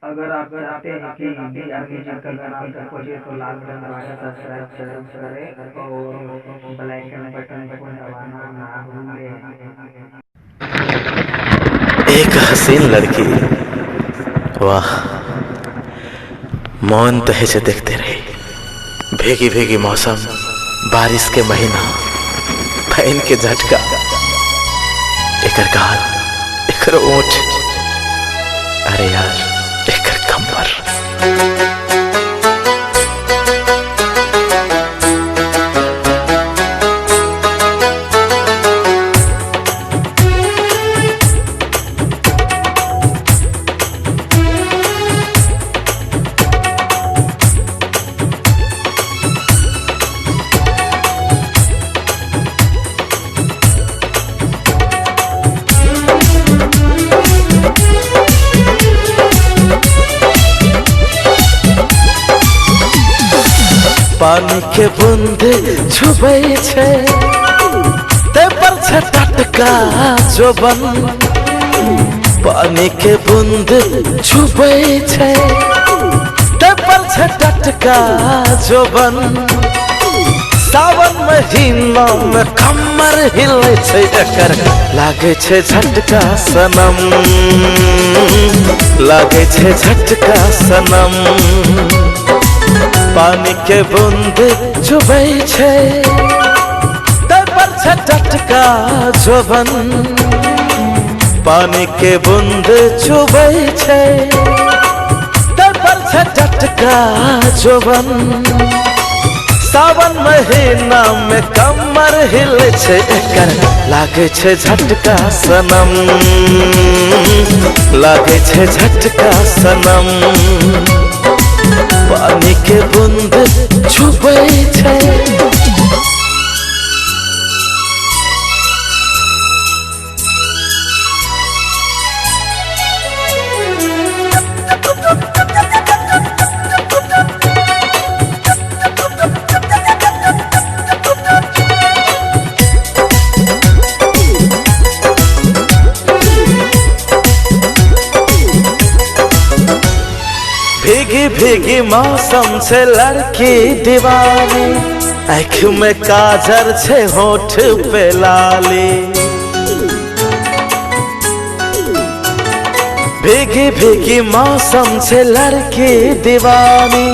अगर आप चाहते हैं कि BR म्यूजिक का गाना आप तक पहुंचे तो लाल बटन दबाकर सब्सक्राइब जरूर करें और बेल आइकन बटन को दबाना ना भूलें। एक हसीन लड़की, वाह मौन तहे देखते रही। भीगी भीगी मौसम, बारिश के महीना, फैन के झटका, एकर गाल, एकर ओठ, अरे यार एकर कमर। पानी के बूंद छुबै छै ते पर छै टटका जोबन। पानी के बूंद छुबै छै ते पर छै टटका जोबन। सावन महीना में कमर हिलै छै एकर, लागे छै झटका सनम, लागे छै झटका सनम। पानी के बूंद छुबै छै ते पर छै टटका जोबन। पानी के बूंद छुबै छै ते पर छै टटका जोबन। सावन महीना में कमर हिलै छै एकर, लागे छै झटका सनम, लागे छै झटका सनम। पानी के बूंद छुबै छै। भीगी भीगी मौसम से लड़की दीवानी, आँख में काजर छे होठ पे लाली। भीगी भीगी मौसम से लड़की दीवानी,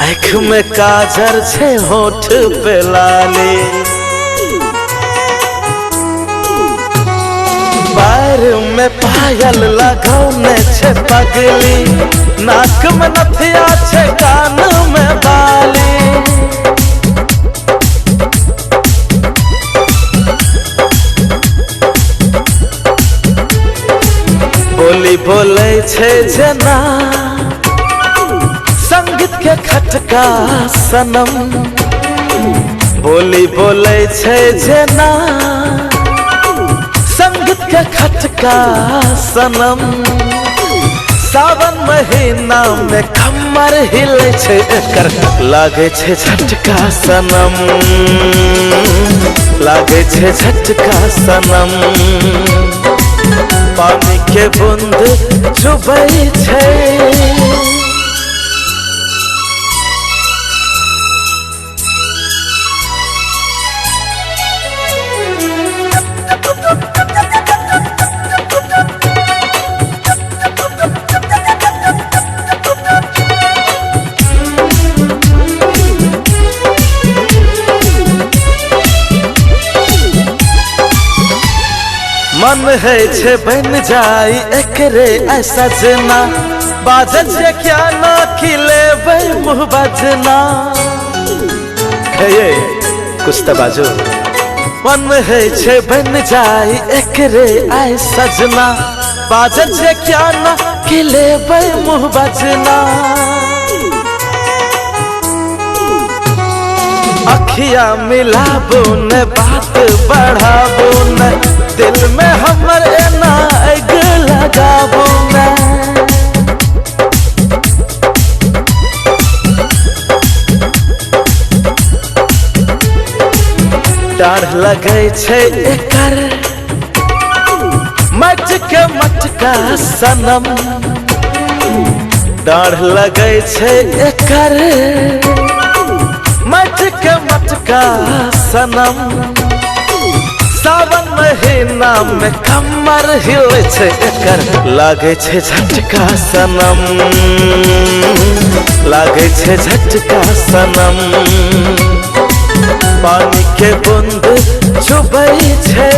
आँख में काजर छे होठ पे लाली। पैर में पायल लगौने छे पगली, नाक में नथिया छे कान में बाली। बोली बोले छे जना संगीत के खटका सनम। बोली बोले छे जना संगीत के खटका सनम। सावन महीना में कमर हिलै छै एकर, लागे छै झटका सनम, लागे छै झटका सनम। पानी के बूंद छुबै छै। मन है छे बन जाई एकरे ऐसा जना, बाजत छे क्या ना खिलेबै मुँह बजना। हे कुछ तो बाजो। मन है छे बन जाई एकरे ऐसा जना, बाजत छे क्या ना खिलेबै मुँह बजना। अखिया मिलाबो न बात बढ़ाबो न, दिल में हमर एना आग लगाबो न। डर लगे छै एकर मटका सनम, डाढ़ लगे छे एकर मटका मटका सनम। सावन महीना में कमर हिले छे एकर लागे छे झटका सनम, लागे छे झटका सनम। पानी के बूंद चुबै छे